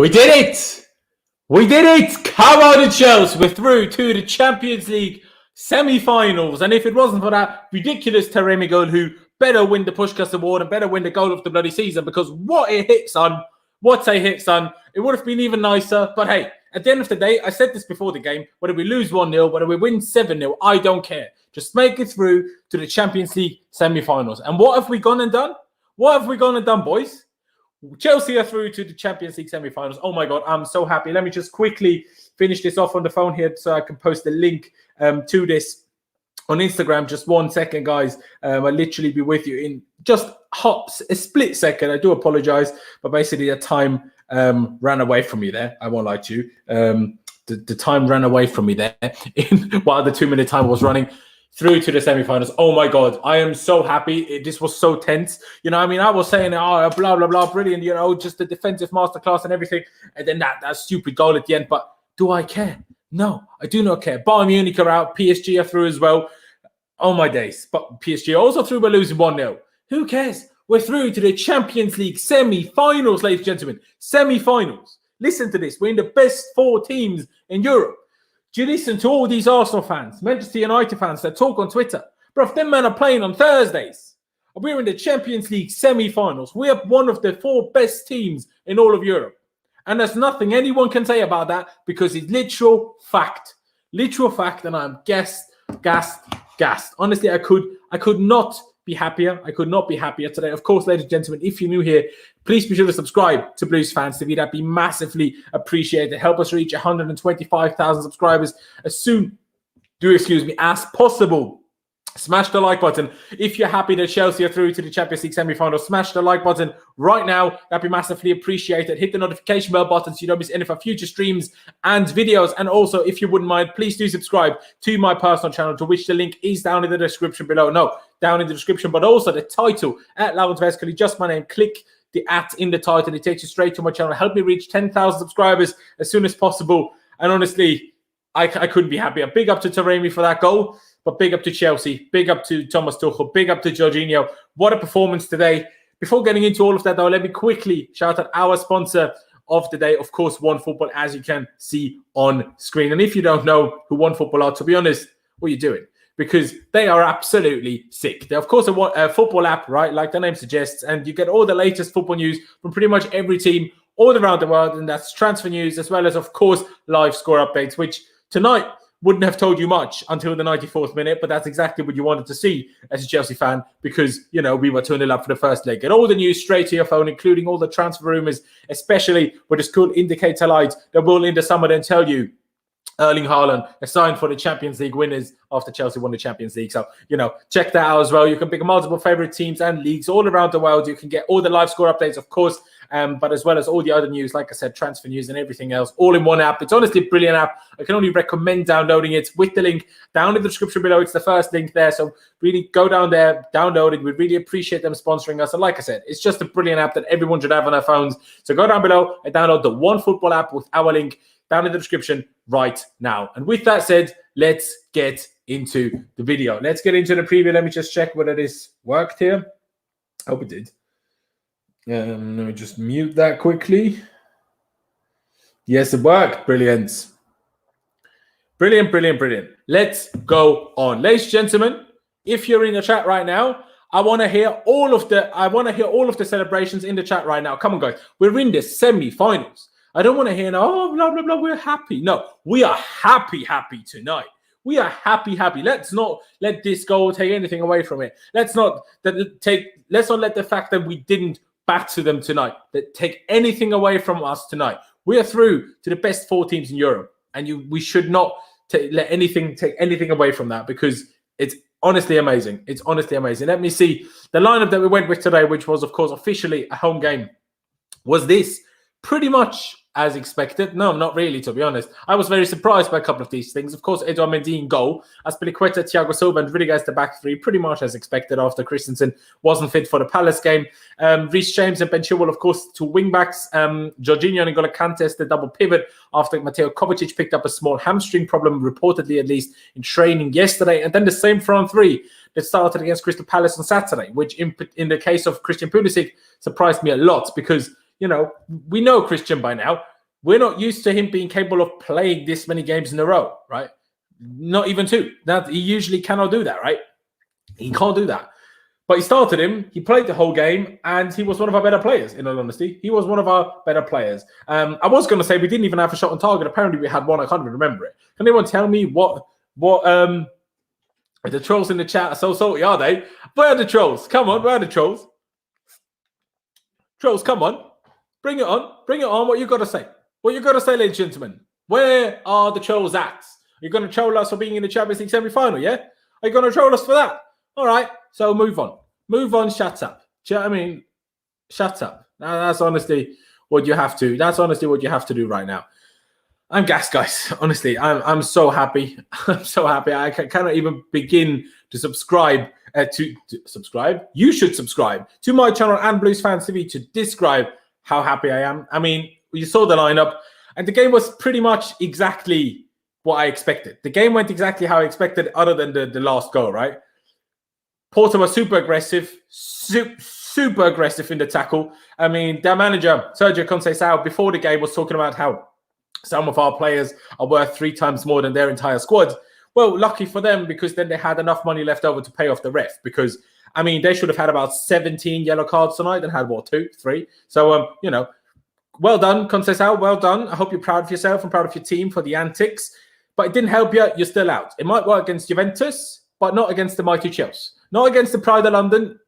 We did it! We did it! Come on, Chelsea. We're through to the Champions League semi-finals. And if it wasn't for that ridiculous Taremi goal, who better win the Puskás Award and better win the goal of the bloody season, because what a hit, son. What a hit, son. It would have been even nicer. But hey, at the end of the day, I said this before the game, whether we lose 1-0, whether we win 7-0, I don't care. Just make it through to the Champions League semi-finals. And what have we gone and done? What have we gone and done, boys? Chelsea are through to the Champions League semi-finals. Oh my God, I'm so happy. Let me just quickly finish this off on the phone here so I can post the link to this on Instagram. Just 1 second, guys. I'll literally be with you in just a split second. I do apologize, but basically the time ran away from me there. I won't lie to you. The time ran away from me there while the 2-minute time was running. Through to the semi-finals. Oh my God, I am so happy. This was so tense. You know, I mean, I was saying, oh, blah, blah, blah, brilliant, you know, just the defensive masterclass and everything. And then that stupid goal at the end. But do I care? No, I do not care. Bayern Munich are out. PSG are through as well. Oh my days. But PSG also through by losing 1-0. Who cares? We're through to the Champions League semi-finals, ladies and gentlemen. Semi-finals. Listen to this. We're in the best 4 teams in Europe. Do you listen to all these Arsenal fans, Manchester United fans that talk on Twitter? Bro, if them men are playing on Thursdays, we're in the Champions League semi-finals. We are one of the 4 best teams in all of Europe. And there's nothing anyone can say about that because it's literal fact. Literal fact, and I'm gassed. Honestly, I could not be happier. I could not be happier today. Of course, ladies and gentlemen, if you're new here, please be sure to subscribe to Blues Fans TV. That'd be massively appreciated. Help us reach 125,000 subscribers as soon, as possible. Smash the like button. If you're happy that Chelsea are through to the Champions League semi-final, smash the like button right now. That'd be massively appreciated. Hit the notification bell button so you don't miss any of our future streams and videos. And also, if you wouldn't mind, please do subscribe to my personal channel, to which the link is down in the description below. No, down in the description, but also the title at Laurens Vescoli, just my name. Click the @ in the title. It takes you straight to my channel. Help me reach 10,000 subscribers as soon as possible. And honestly, I couldn't be happier. Big up to Taremi for that goal. But big up to Chelsea, big up to Thomas Tuchel, big up to Jorginho. What a performance today. Before getting into all of that, though, let me quickly shout out our sponsor of the day, of course, OneFootball, as you can see on screen. And if you don't know who OneFootball are, to be honest, what are you doing? Because they are absolutely sick. They're, of course, a football app, right, like the name suggests, and you get all the latest football news from pretty much every team all around the world, and that's transfer news, as well as, of course, live score updates, which tonight wouldn't have told you much until the 94th minute, but that's exactly what you wanted to see as a Chelsea fan because, you know, we were 2-0 up for the first leg. Get all the news straight to your phone, including all the transfer rumours, especially with the school indicator lights that will in the summer then tell you Erling Haaland is signed for the Champions League winners after Chelsea won the Champions League. So, you know, check that out as well. You can pick multiple favourite teams and leagues all around the world. You can get all the live score updates, of course, but as well as all the other news, like I said, transfer news and everything else, all in one app. It's honestly a brilliant app. I can only recommend downloading it with the link down in the description below. It's the first link there. So really go down there, download it. We really appreciate them sponsoring us. And like I said, it's just a brilliant app that everyone should have on their phones. So go down below and download the OneFootball app with our link down in the description right now. And with that said, let's get into the video. Let's get into the preview. Let me just check whether this worked here. I hope it did. Let me just mute that quickly. Yes, it worked. Brilliant. Brilliant. Let's go on. Ladies and gentlemen, if you're in the chat right now, I want to hear all of the celebrations in the chat right now. Come on, guys. We're in the semi-finals. I don't want to hear, oh, blah, blah, blah, we're happy. No, we are happy tonight. We are happy. Let's not let this goal take anything away from it. Let's not let the fact that we didn't batter them tonight that take anything away from us tonight. We are through to the best 4 teams in Europe, and we should not let anything take anything away from that because it's honestly amazing. It's honestly amazing. Let me see the lineup that we went with today, which was, of course, officially a home game. Was this pretty much as expected? No, not really, to be honest. I was very surprised by a couple of these things. Of course, Edouard Mendy in goal, Azpilicueta, Thiago Silva, and Rudiger as the back 3, pretty much as expected after Christensen wasn't fit for the Palace game. Reece James and Ben Chilwell, of course, 2 wing-backs. Jorginho and N'Golo Kante, the double pivot after Mateo Kovacic picked up a small hamstring problem, reportedly at least, in training yesterday. And then the same front 3 that started against Crystal Palace on Saturday, which in the case of Christian Pulisic surprised me a lot because, you know, we know Christian by now. we're not used to him being capable of playing this many games in a row, right? Not even 2. That he usually cannot do that, right? He can't do that. But he started him, he played the whole game, and he was one of our better players, in all honesty. He was one of our better players. I was going to say we didn't even have a shot on target. Apparently we had one. I can't even remember it. Can anyone tell me what the trolls in the chat are so salty, are they? Where are the trolls? Come on, where are the trolls? Trolls, come on. Bring it on. Bring it on. What you got to say? What you got to say, ladies and gentlemen? Where are the trolls at? Are you going to troll us for being in the Champions League semi-final, yeah? Are you going to troll us for that? All right, so move on. Move on, shut up. Do you know what I mean? Shut up. That's honestly what you have to. That's honestly what you have to do right now. I'm gassed, guys. Honestly, I'm so happy. I'm so happy. I cannot even begin to subscribe. To subscribe. You should subscribe to my channel and Blues Fans TV to describe how happy I am. I mean, you saw the lineup, and the game was pretty much exactly what I expected. The game went exactly how I expected, other than the last goal, right? Porto was super aggressive, super aggressive in the tackle. I mean, their manager, Sergio Conceição, before the game was talking about how some of our players are worth 3 times more than their entire squad. Well, lucky for them, because then they had enough money left over to pay off the ref. Because, I mean, they should have had about 17 yellow cards tonight and had, what, 2, 3? So, you know, well done, Conceição, well done. I hope you're proud of yourself and proud of your team for the antics. But it didn't help you. You're still out. It might work against Juventus, but not against the mighty Chelsea. Not against the Pride of London.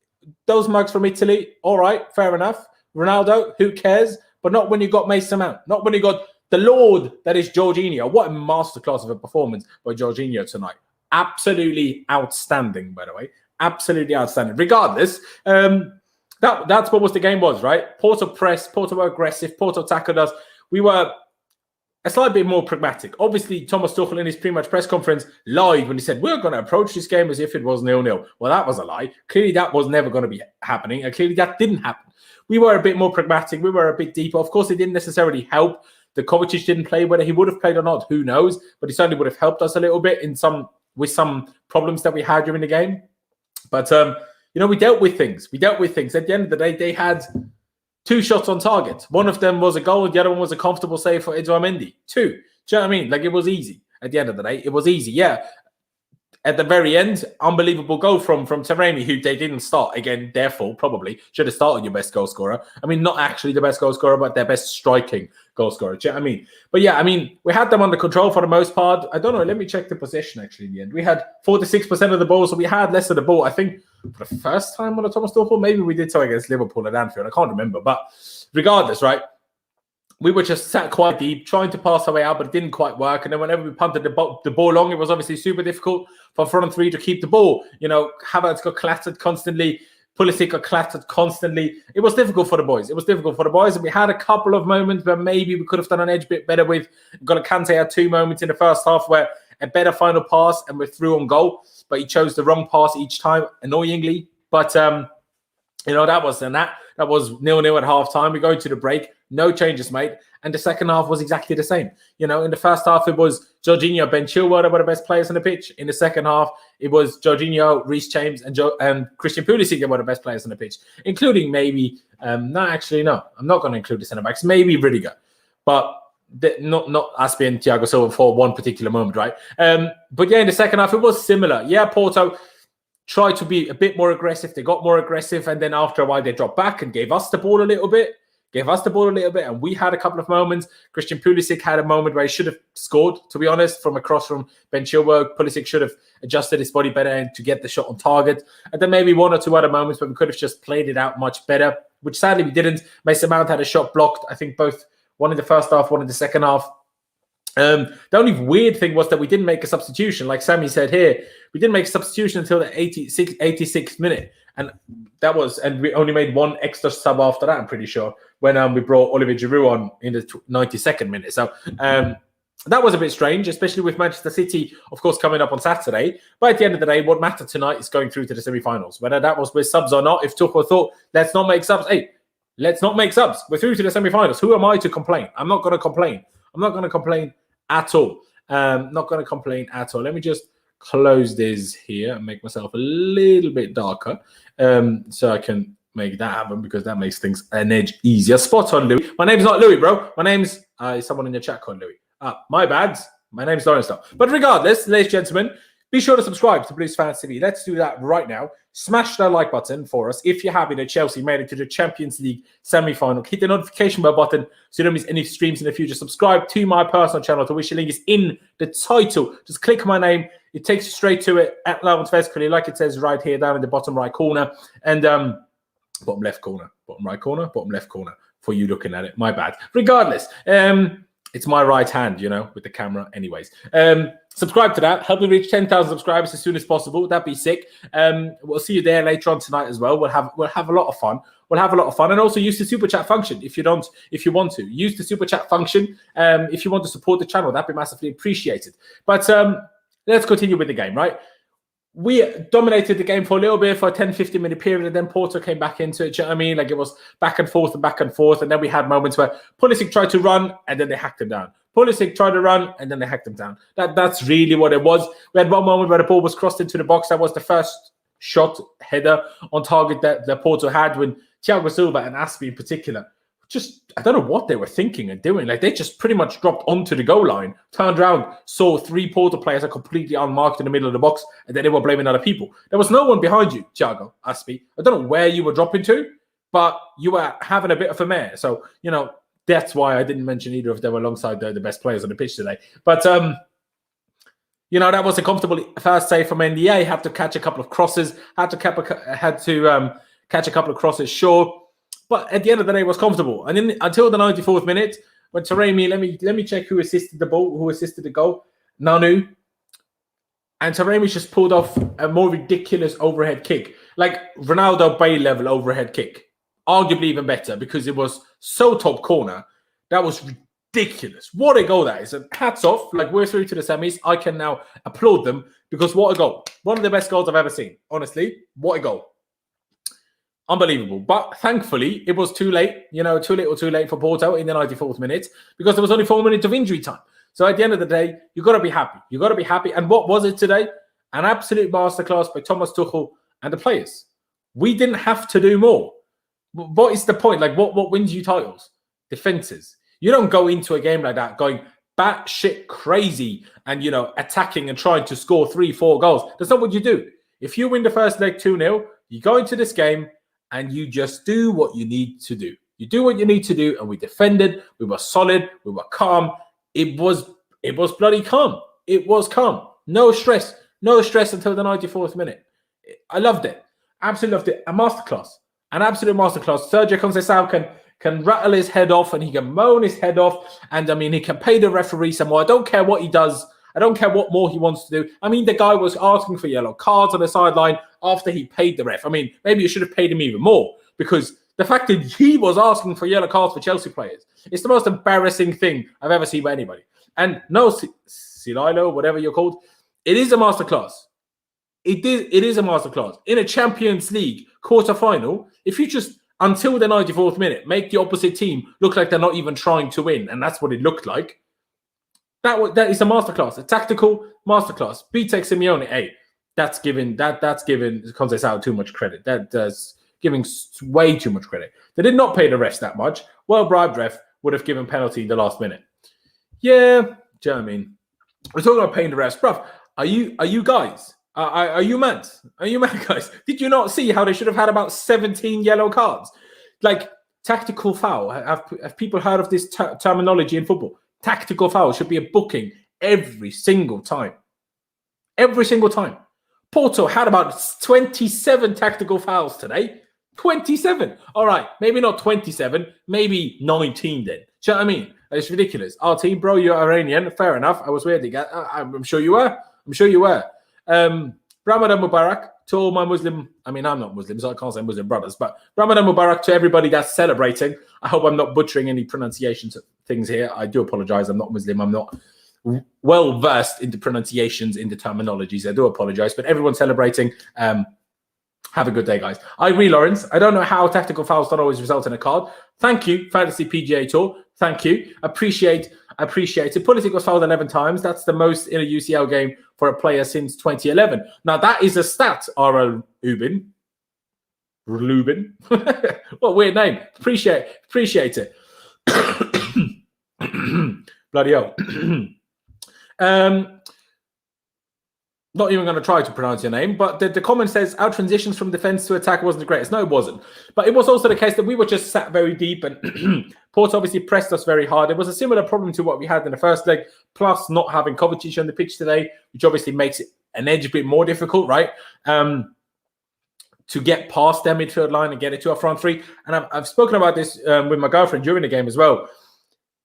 Those mugs from Italy, all right, fair enough. Ronaldo, who cares? But not when you got Mason Mount. Not when you got the Lord that is Jorginho. What a masterclass of a performance by Jorginho tonight. Absolutely outstanding, by the way. Absolutely outstanding. Regardless, that's what the game was, right? Porto pressed, Porto were aggressive, Porto tackled us. We were a slight bit more pragmatic. Obviously, Thomas Tuchel in his pre-match press conference lied when he said, we're going to approach this game as if it was 0-0. Well, that was a lie. Clearly, that was never going to be happening. And clearly, that didn't happen. We were a bit more pragmatic. We were a bit deeper. Of course, it didn't necessarily help. The Kovacic didn't play. Whether he would have played or not, who knows? But he certainly would have helped us a little bit with some problems that we had during the game. But, you know, we dealt with things. At the end of the day, they had 2 shots on target. One of them was a goal. The other one was a comfortable save for Edouard Mendy. 2. Do you know what I mean? Like, it was easy. At the end of the day, it was easy. Yeah. At the very end, unbelievable goal from Taremi, who they didn't start. Again, their fault, probably. Should have started your best goal scorer. I mean, not actually the best goal scorer, but their best striking goal scorer. Do you know what I mean? But yeah, I mean, we had them under control for the most part. I don't know. Let me check the possession, actually, in the end. We had 46% of the ball, so we had less of the ball. I think for the first time on the Thomas Tuchel, maybe we did so against Liverpool at Anfield. I can't remember. But regardless, right? We were just sat quite deep, trying to pass our way out, but it didn't quite work. And then whenever we punted the ball long, it was obviously super difficult for front 3 to keep the ball. You know, Havertz got clattered constantly. Pulisic got clattered constantly. It was difficult for the boys. And we had a couple of moments where maybe we could have done an edge bit better with. Kante had 2 moments in the first half where a better final pass and we're through on goal. But he chose the wrong pass each time, annoyingly. But, you know, that was 0-0 at half-time. We go into the break. No changes made. And the second half was exactly the same. You know, in the first half, it was Jorginho, Ben Chilwell that were the best players on the pitch. In the second half, it was Jorginho, Reece James, and Christian Pulisic that were the best players on the pitch, including maybe, I'm not going to include the centre-backs, maybe Rudiger. But not Aspi and Thiago Silva for one particular moment, right? But yeah, in the second half, it was similar. Yeah, Porto tried to be a bit more aggressive. They got more aggressive. And then after a while, they dropped back and gave us the ball a little bit. And we had a couple of moments. Christian Pulisic had a moment where he should have scored, to be honest, from across from Ben Chilwell. Pulisic should have adjusted his body better and to get the shot on target. And then maybe 1 or 2 other moments where we could have just played it out much better, which sadly we didn't. Mason Mount had a shot blocked, I think both, one in the first half, one in the second half. The only weird thing was that we didn't make a substitution. Like Sammy said here, we didn't make a substitution until the 86th minute. And we only made 1 extra sub after that, I'm pretty sure, when we brought Olivier Giroud on in the 92nd minute. So that was a bit strange, especially with Manchester City, of course, coming up on Saturday. But at the end of the day, what mattered tonight is going through to the semi-finals. Whether that was with subs or not, if Tuchel thought, let's not make subs. Hey, let's not make subs. We're through to the semi-finals. Who am I to complain? I'm not going to complain. I'm not going to complain at all. Not going to complain at all. Let me just close this here and make myself a little bit darker so I can make that happen, because that makes things an edge easier. Spot on, Louis. My name's not Louis, bro. My name's Is someone in the chat called Louis? My bad. My name's Lawrence. But regardless, ladies and gentlemen, be sure to subscribe to Blues Fans TV. Let's do that right now. Smash that like button for us. If you're happy that Chelsea made it to the Champions League semi-final, hit the notification bell button so you don't miss any streams in the future. Subscribe to my personal channel, to which the link is in the title. Just click my name. It takes you straight to it at Lawrence Vescoli, like it says right here down in the bottom right corner. And bottom left corner, bottom right corner, bottom left corner for you looking at it. My bad. Regardless, it's my right hand, you know, with the camera. Anyways, subscribe to that. Help me reach 10,000 subscribers as soon as possible. That'd be sick. We'll see you there later on tonight as well. We'll have a lot of fun. We'll have a lot of fun, and also use the super chat function if you want to use the super chat function. If you want to support the channel, that'd be massively appreciated. But let's continue with the game, right? We dominated the game for a little bit, for a 10-15 minute period, and then Porto came back into it. Do you know what I mean? Like, it was back and forth. And then we had moments where Pulisic tried to run and then they hacked him down. Pulisic tried to run and then they hacked him down. That's really what it was. We had one moment where the ball was crossed into the box. That was the first shot header on target that Porto had, when Thiago Silva and Aspi in particular, just, I don't know what they were thinking and doing. Like, they just pretty much dropped onto the goal line, turned around, saw three Porto players are completely unmarked in the middle of the box, and then they were blaming other people. There was no one behind you, Thiago, Aspi. I don't know where you were dropping to, but you were having a bit of a mare. So, you know, that's why I didn't mention either of them alongside the best players on the pitch today. But, you know, that was a comfortable first save from Mendy. Had to catch a couple of crosses, had to catch a couple of crosses, sure. But at the end of the day, it was comfortable. And then until the 94th minute, when Taremi, let me check who assisted the ball, who assisted the goal. Nanu. And Taremi just pulled off a more ridiculous overhead kick. Like Ronaldo Bay level overhead kick. Arguably even better, because it was so top corner. That was ridiculous. What a goal that is. And hats off. Like, we're through to the semis. I can now applaud them, because what a goal. One of the best goals I've ever seen. Honestly, what a goal. Unbelievable. But thankfully, it was too late, you know, too little too late for Porto in the 94th minute, because there was only 4 minutes of injury time. So at the end of the day, you've got to be happy. You've got to be happy. And what was it today? An absolute masterclass by Thomas Tuchel and the players. We didn't have to do more. What is the point? Like, what wins you titles? Defenses. You don't go into a game like that going batshit crazy and, you know, attacking and trying to score 3-4 goals. That's not what you do. If you win the first leg 2-0, you go into this game and you just do what you need to do. You do what you need to do, and we defended. We were solid. We were calm. It was bloody calm. It was calm. No stress. No stress until the 94th minute. I loved it. Absolutely loved it. A masterclass. An absolute masterclass. Sergio Conceição can rattle his head off, and he can moan his head off. And, I mean, he can pay the referee some more. I don't care what he does. I don't care what more he wants to do. I mean, the guy was asking for yellow cards on the sideline after he paid the ref. I mean, maybe you should have paid him even more, because the fact that he was asking for yellow cards for Chelsea players, it's the most embarrassing thing I've ever seen by anybody. And no, Sililo, whatever you're called, it is a masterclass. It is a masterclass. In a Champions League quarter-final, if you just, until the 94th minute, make the opposite team look like they're not even trying to win, and that's what it looked like, that is a masterclass, a tactical masterclass. BTEC Simeone, hey, that's giving Conceição too much credit. That's giving way too much credit. They did not pay the refs that much. Well-bribed ref would have given penalty in the last minute. Yeah, do you know what I mean? We're talking about paying the refs, bruv. Are you guys? Are you mad? Are you mad, guys? Did you not see how they should have had about 17 yellow cards? Like, tactical foul. Have people heard of this terminology in football? Tactical foul should be a booking every single time. Every single time. Porto had about 27 tactical fouls today. 27. All right, maybe not 27, maybe 19 then. Do you know what I mean? It's ridiculous. Our team, bro, you're Iranian. Fair enough. I was weirdly. I'm sure you were. I'm sure you were. Ramadan Mubarak to all my Muslim, I mean, I'm not Muslim, so I can't say Muslim brothers, but Ramadan Mubarak to everybody that's celebrating. I hope I'm not butchering any pronunciations of things here. I do apologize. I'm not Muslim. I'm not well versed in the pronunciations, in the terminologies. I do apologize, but everyone's celebrating. Have a good day, guys. I agree, Lawrence. I don't know how tactical fouls don't always result in a card. Thank you, Fantasy PGA Tour. Thank you. Appreciate it. Pulisic was fouled 11 times. That's the most in a UCL game for a player since 2011. Now, that is a stat, R.L. Lubin. What a weird name. Appreciate it. Bloody hell. Not even going to try to pronounce your name, but the comment says our transitions from defense to attack wasn't the greatest. No, it wasn't. But it was also the case that we were just sat very deep, and Porto obviously pressed us very hard. It was a similar problem to what we had in the first leg, plus not having Kovacic on the pitch today, which obviously makes it an edge a bit more difficult, right? To get past their midfield line and get it to our front three. And I've spoken about this with my girlfriend during the game as well.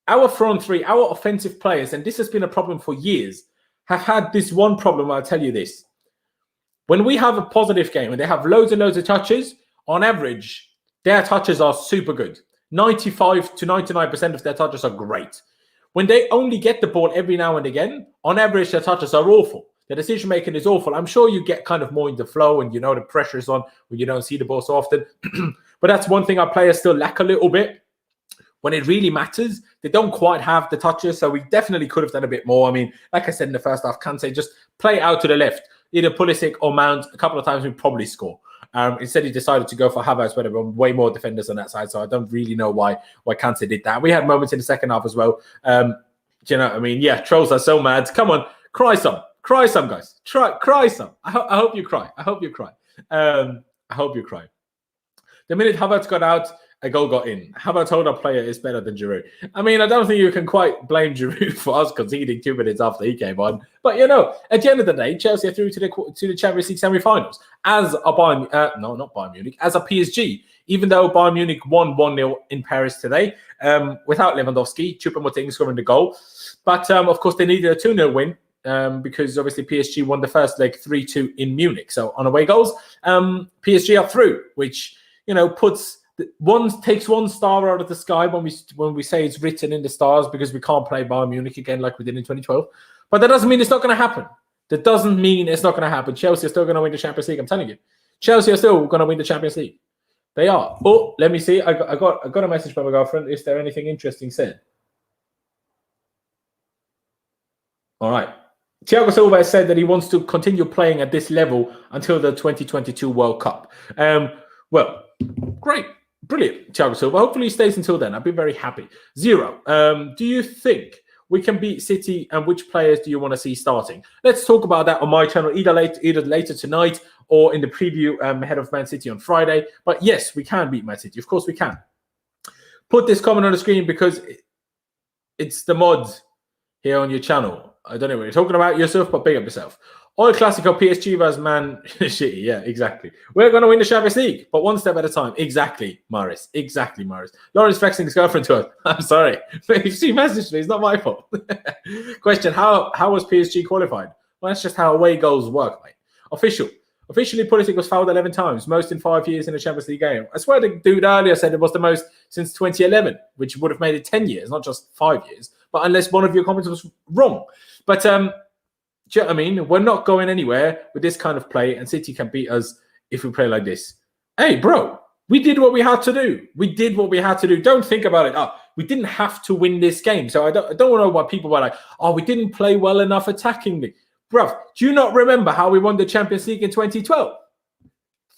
Our front three, our offensive players, and this has been a problem for years, have had this one problem. I'll tell you this. When we have a positive game and they have loads and loads of touches, on average, their touches are super good. 95 to 99% of their touches are great. When they only get the ball every now and again, on average, their touches are awful. The decision-making is awful. I'm sure you get kind of more in the flow and, the pressure is on when you don't see the ball so often. But that's one thing our players still lack a little bit. When it really matters, they don't quite have the touches, so we definitely could have done a bit more. I mean, like I said in the first half, Kante just play out to the left. Either Pulisic or Mount, a couple of times we probably score. Instead, he decided to go for Havertz, where there were way more defenders on that side, so I don't really know why Kante did that. We had moments in the second half as well. Do you know what I mean? Yeah, trolls are so mad. Come on, cry some. Cry some, guys. Cry some. I hope you cry. I hope you cry. I hope you cry. The minute Havertz got out, a goal got in. Havertz told our player is better than Giroud. I mean, I don't think you can quite blame Giroud for us conceding 2 minutes after he came on. But, at the end of the day, Chelsea are through to the Champions League semi-finals. As a Bayern, no, not Bayern Munich, as a PSG. Even though Bayern Munich won 1-0 in Paris today, without Lewandowski, Choupo-Moting scoring the goal. But, of course, they needed a 2-0 win. Because obviously PSG won the first leg 3-2 in Munich. So on away goals, PSG are through, which takes one star out of the sky when we say it's written in the stars, because we can't play Bayern Munich again like we did in 2012. But that doesn't mean it's not going to happen. That doesn't mean it's not going to happen. Chelsea are still going to win the Champions League. I'm telling you, Chelsea are still going to win the Champions League. They are. Oh, let me see. I got a message from my girlfriend. Is there anything interesting said? All right. Thiago Silva has said that he wants to continue playing at this level until the 2022 World Cup. Well, great. Brilliant, Thiago Silva. Hopefully he stays until then. I'd be very happy. Zero. Do you think we can beat City, and which players do you want to see starting? Let's talk about that on my channel either later tonight or in the preview ahead of Man City on Friday. But yes, we can beat Man City. Of course we can. Put this comment on the screen because it's the mod here on your channel. I don't know what you're talking about yourself, but big up yourself. All Classico PSG versus Man City. Yeah, exactly. We're going to win the Champions League, but one step at a time. Exactly, Morris. Exactly, Morris. Lawrence flexing his girlfriend to us. I'm sorry. If she messaged me, it's not my fault. Question, how was PSG qualified? Well, that's just how away goals work, mate. Officially, Pulisic was fouled 11 times, most in 5 years in a Champions League game. I swear the dude earlier said it was the most since 2011, which would have made it 10 years, not just 5 years. But unless one of your comments was wrong. But, do you know what I mean? We're not going anywhere with this kind of play, and City can beat us if we play like this. Hey, bro, we did what we had to do. We did what we had to do. Don't think about it. Oh, we didn't have to win this game. So I don't know why people were like, oh, we didn't play well enough attackingly. Bruv, do you not remember how we won the Champions League in 2012?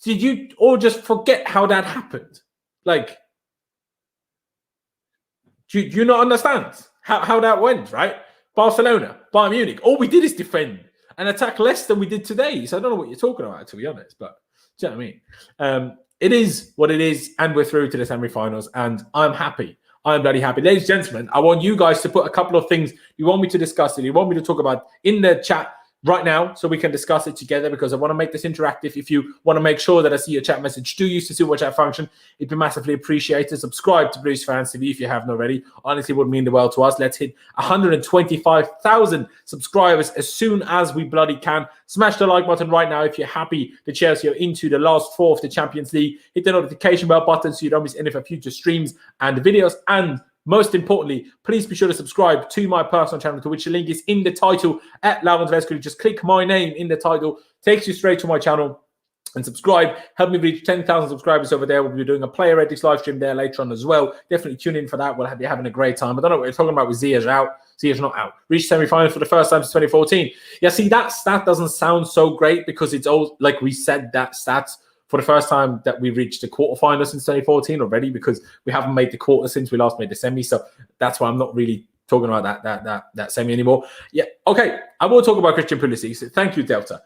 Did you all just forget how that happened? Like, do you not understand how that went, right? Barcelona, Bayern Munich, all we did is defend and attack less than we did today. So I don't know what you're talking about, to be honest, but do you know what I mean? It is what it is, and we're through to the semi-finals, and I'm happy. I'm bloody happy. Ladies and gentlemen, I want you guys to put a couple of things you want me to discuss and you want me to talk about in the chat right now so we can discuss it together, because I want to make this interactive. If you want to make sure that I see your chat message, do use the super chat function. It'd be massively appreciated. Subscribe to Blues Fans TV if you haven't already. Honestly, it would mean the world to us. Let's hit 125,000 subscribers as soon as we bloody can. Smash the like button right now if you're happy that Chelsea are into the last four of the Champions League. Hit the notification bell button so you don't miss any of our future streams and videos. And most importantly, please be sure to subscribe to my personal channel, to which the link is in the title at Laurens Vescoli. Just click my name in the title, takes you straight to my channel, and subscribe. Help me reach 10,000 subscribers over there. We'll be doing a player edits live stream there later on as well. Definitely tune in for that. We'll be having a great time. I don't know what you're talking about with Ziyech out. Ziyech not out. Reached semi-finals for the first time since 2014. Yeah, see, that stat doesn't sound so great because it's all, like we said, that stats for the first time that we reached the quarterfinals since 2014 already, because we haven't made the quarter since we last made the semi. So that's why I'm not really talking about that semi anymore. Yeah, okay. I will talk about Christian Pulisic. So thank you, Delta.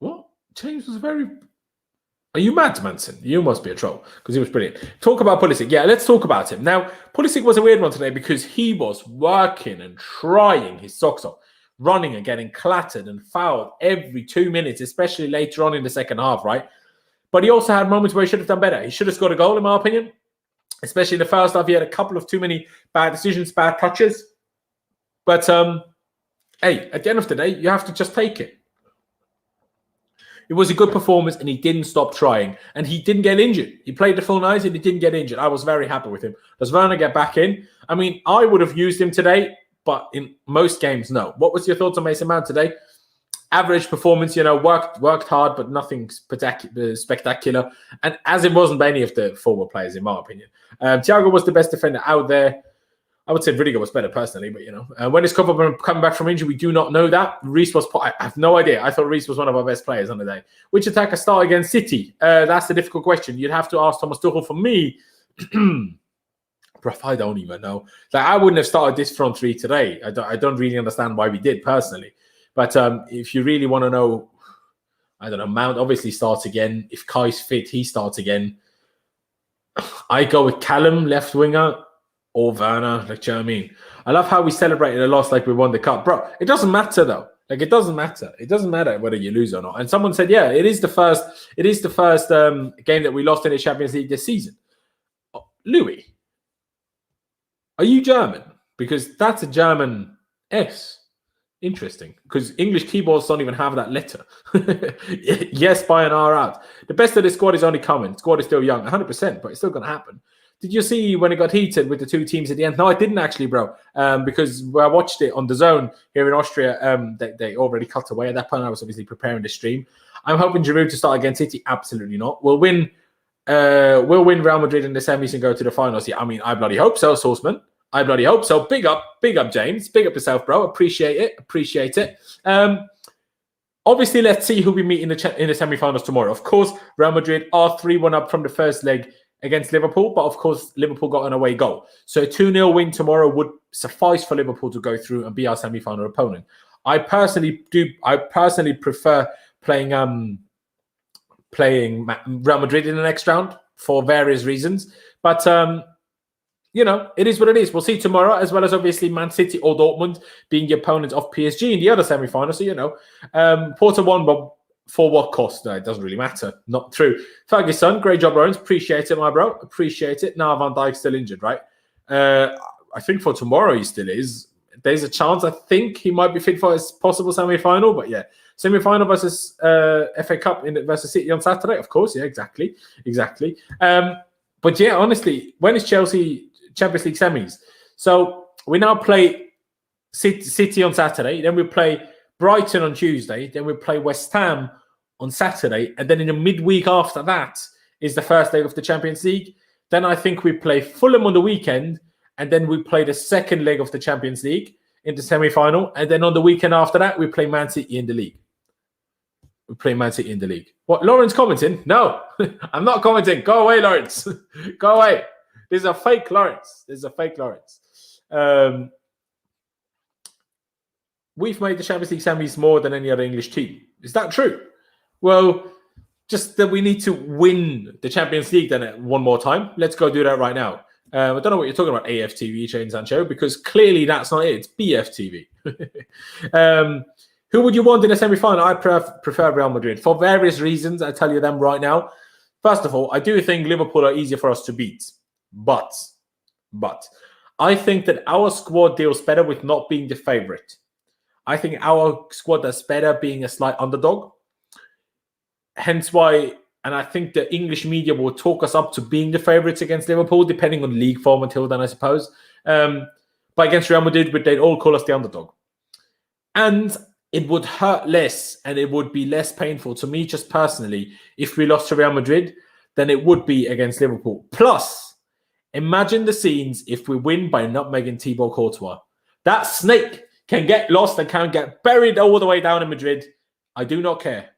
What? James was very... Are you mad, Manson? You must be a troll because he was brilliant. Talk about Pulisic. Yeah, let's talk about him. Now, Pulisic was a weird one today because he was working and trying his socks off, running and getting clattered and fouled every 2 minutes, especially later on in the second half, right? But he also had moments where he should have done better. He should have scored a goal, in my opinion, especially in the first half. He had a couple of too many bad decisions, bad touches. But, hey, at the end of the day, you have to just take it. It was a good performance, and he didn't stop trying. And he didn't get injured. He played the full 90, and he didn't get injured. I was very happy with him. Does Werner get back in? I mean, I would have used him today, but in most games, no. What was your thoughts on Mason Mount today? Average performance, worked hard, but nothing spectacular. And as it wasn't by any of the forward players, in my opinion. Thiago was the best defender out there. I would say Rudiger was better personally, but when he's coming back from injury, we do not know that. Reece was... I have no idea. I thought Reece was one of our best players on the day. Which attacker start against City? That's the difficult question. You'd have to ask Thomas Tuchel. For me, bruv, I don't even know. Like, I wouldn't have started this front three today. I don't really understand why we did personally. But if you really want to know, I don't know, Mount obviously starts again. If Kai's fit, he starts again. I go with Callum, left winger, or Werner. Like, do you know what I mean? I love how we celebrated a loss like we won the cup. Bro, it doesn't matter though. Like, it doesn't matter. It doesn't matter whether you lose or not. And someone said, yeah, it is the first game that we lost in the Champions League this season. Louis, are you German? Because that's a German S. Interesting, because English keyboards don't even have that letter. Yes, by an R out. The best of the squad is only coming. The squad is still young, 100%, but it's still going to happen. Did you see when it got heated with the two teams at the end? No, I didn't actually, bro, because I watched it on the Zone here in Austria. They already cut away at that point. I was obviously preparing the stream. I'm hoping Giroud to start against City. Absolutely not. We'll win Real Madrid in the semis and go to the finals. Yeah, I mean, I bloody hope so, Sauceman. I bloody hope so. Big up, James. Big up yourself, bro. Appreciate it. Obviously, let's see who we meet in the semi-finals tomorrow. Of course, Real Madrid are 3-1 up from the first leg against Liverpool, but of course, Liverpool got an away goal. So a 2-0 win tomorrow would suffice for Liverpool to go through and be our semi-final opponent. I personally prefer playing Real Madrid in the next round for various reasons. But it is what it is. We'll see tomorrow, as well as obviously Man City or Dortmund being the opponent of PSG in the other semi-final. So, Porto won, but for what cost? No, it doesn't really matter. Not true. Ferguson, great job, Lawrence. Appreciate it, my bro. Appreciate it. Now Van Dijk's still injured, right? I think for tomorrow he still is. There's a chance, I think, he might be fit for his possible semi-final. But yeah, semi-final versus FA Cup versus City on Saturday. Of course, yeah, exactly. But yeah, honestly, when is Chelsea Champions League semis? So we now play City on Saturday. Then we play Brighton on Tuesday. Then we play West Ham on Saturday. And then in the midweek after that is the first leg of the Champions League. Then I think we play Fulham on the weekend. And then we play the second leg of the Champions League in the semi-final. And then on the weekend after that, we play Man City in the league. What, Lawrence commenting? No, I'm not commenting. Go away, Lawrence. Go away. This is a fake Lawrence. We've made the Champions League semis more than any other English team. Is that true? Well, just that we need to win the Champions League then one more time. Let's go do that right now. I don't know what you're talking about, AFTV, Shane Sancho, because clearly that's not it. It's BFTV. Who would you want in a semi-final? I prefer Real Madrid for various reasons. I tell you them right now. First of all, I do think Liverpool are easier for us to beat. But I think that our squad deals better with not being the favorite. I think our squad does better being a slight underdog. Hence why, and I think the English media will talk us up to being the favorites against Liverpool, depending on league form until then, I suppose. But against Real Madrid, they'd all call us the underdog. And it would hurt less and it would be less painful to me, just personally, if we lost to Real Madrid than it would be against Liverpool. Plus, imagine the scenes if we win by nutmegging Thibaut Courtois. That snake can get lost and can get buried all the way down in Madrid. I do not care.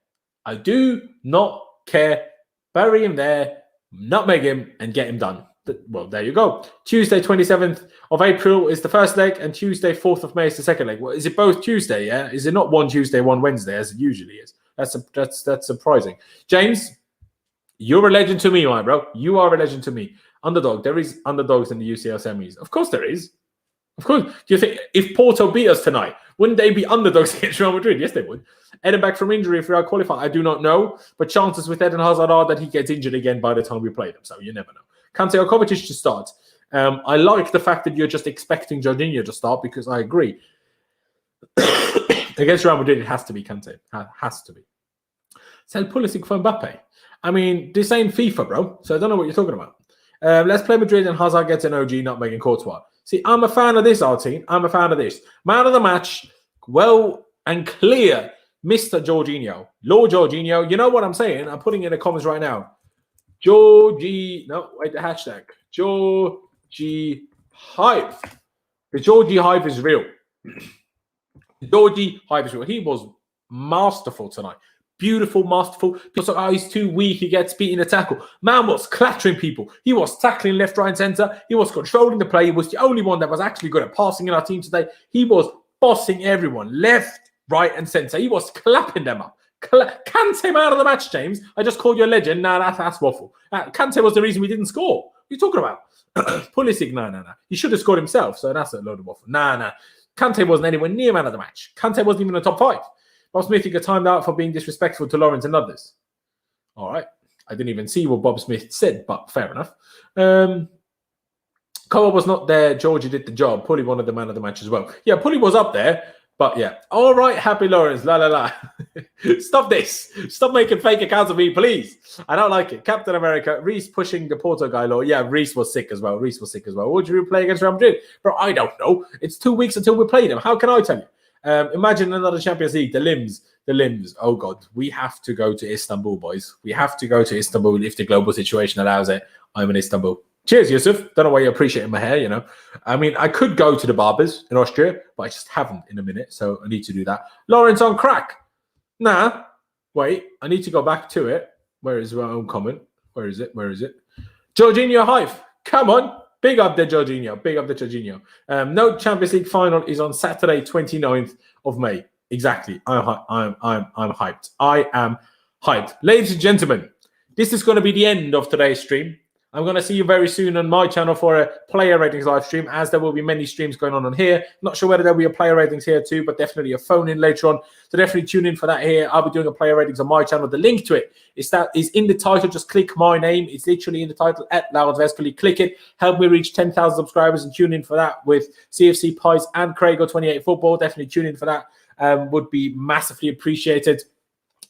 Bury him there, nutmeg him, and get him done. Well, there you go. Tuesday, 27th of April is the first leg, and Tuesday, 4th of May is the second leg. Well, is it both Tuesday, yeah? Is it not one Tuesday, one Wednesday, as it usually is? That's surprising. James, you're a legend to me, my bro. You are a legend to me. Underdog. There is underdogs in the UCL semis. Of course there is. Of course. Do you think if Porto beat us tonight, wouldn't they be underdogs against Real Madrid? Yes, they would. Eden back from injury if Real qualify, I do not know. But chances with Eden Hazard are that he gets injured again by the time we play them. So you never know. Kante or Kovacic to start. I like the fact that you're just expecting Jorginho to start because I agree. Against Real Madrid, it has to be Kante. Has to be. Sell Pulisic for Mbappe. I mean, this ain't FIFA, bro. So I don't know what you're talking about. Let's play Madrid and Hazard gets an OG, not making Courtois. See, I'm a fan of this, our team. I'm a fan of this. Man of the match, well and clear, Mr. Jorginho. Lord Jorginho. You know what I'm saying? I'm putting in the comments right now. No, wait, the hashtag. Georgie Hype. The Georgie Hype is real. The Georgie Hype is real. He was masterful tonight. Beautiful, masterful. People say, oh, he's too weak. He gets beaten in a tackle. Man was clattering people. He was tackling left, right, and centre. He was controlling the play. He was the only one that was actually good at passing in our team today. He was bossing everyone left, right, and centre. He was clapping them up. Kante man of the match, James. I just called you a legend. Nah, that's waffle. Kante was the reason we didn't score. What are you talking about? Pulisic, no. He should have scored himself, so that's a load of waffle. Nah. Kante wasn't anywhere near man of the match. Kante wasn't even in the top 5. Bob Smith, you got timed out for being disrespectful to Lawrence and others. All right. I didn't even see what Bob Smith said, but fair enough. Cole was not there. Georgie did the job. Pulley wanted the man of the match as well. Yeah, Pulley was up there, but yeah. All right, happy Lawrence. La. Stop this. Stop making fake accounts of me, please. I don't like it. Captain America, Reece pushing the Porto guy low. Yeah, Reece was sick as well. Would you play against Real Madrid? Bro, I don't know. It's 2 weeks until we play them. How can I tell you? Imagine another Champions League. The limbs. Oh, God. We have to go to Istanbul, boys. We have to go to Istanbul if the global situation allows it. I'm in Istanbul. Cheers, Yusuf. Don't know why you're appreciating my hair, you know. I mean, I could go to the barbers in Austria, but I just haven't in a minute, so I need to do that. Lawrence on crack. Nah. Wait, I need to go back to it. Where is my own comment? Where is it? Jorginho Hive. Come on. Big up the Jorginho. No Champions League final is on Saturday, 29th of May. Exactly. I'm hyped. I am hyped. Ladies and gentlemen, this is going to be the end of today's stream. I'm going to see you very soon on my channel for a player ratings live stream, as there will be many streams going on here. Not sure whether there will be a player ratings here too, but definitely a phone in later on. So definitely tune in for that here. I'll be doing a player ratings on my channel. The link to it is in the title. Just click my name. It's literally in the title at Loud Vescally. Click it. Help me reach 10,000 subscribers and tune in for that with CFC Pies and Craigo28 Football. Definitely tune in for that. Would be massively appreciated.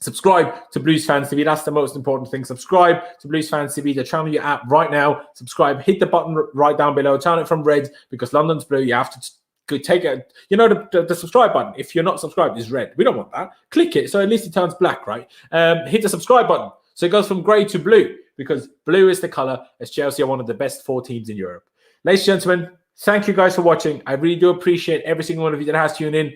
Subscribe to Blues Fans TV. That's the most important thing. Subscribe to Blues Fans TV, the channel you're at right now. Subscribe. Hit the button right down below. Turn it from red because London's blue. You have to take it. You know, the subscribe button, if you're not subscribed, is red. We don't want that. Click it so at least it turns black, right? Hit the subscribe button so it goes from grey to blue because blue is the colour as Chelsea are one of the best 4 teams in Europe. Ladies and gentlemen, thank you guys for watching. I really do appreciate every single one of you that has tuned in.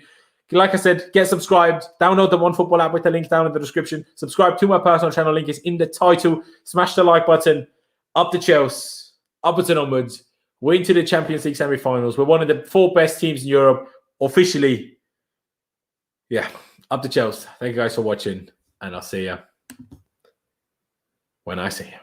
Like I said, get subscribed. Download the OneFootball app with the link down in the description. Subscribe to my personal channel. Link is in the title. Smash the like button. Up the Chelsea. Upwards and onwards. We're into the Champions League semi-finals. We're one of the 4 best teams in Europe. Officially. Yeah. Up the Chelsea. Thank you guys for watching. And I'll see you when I see you.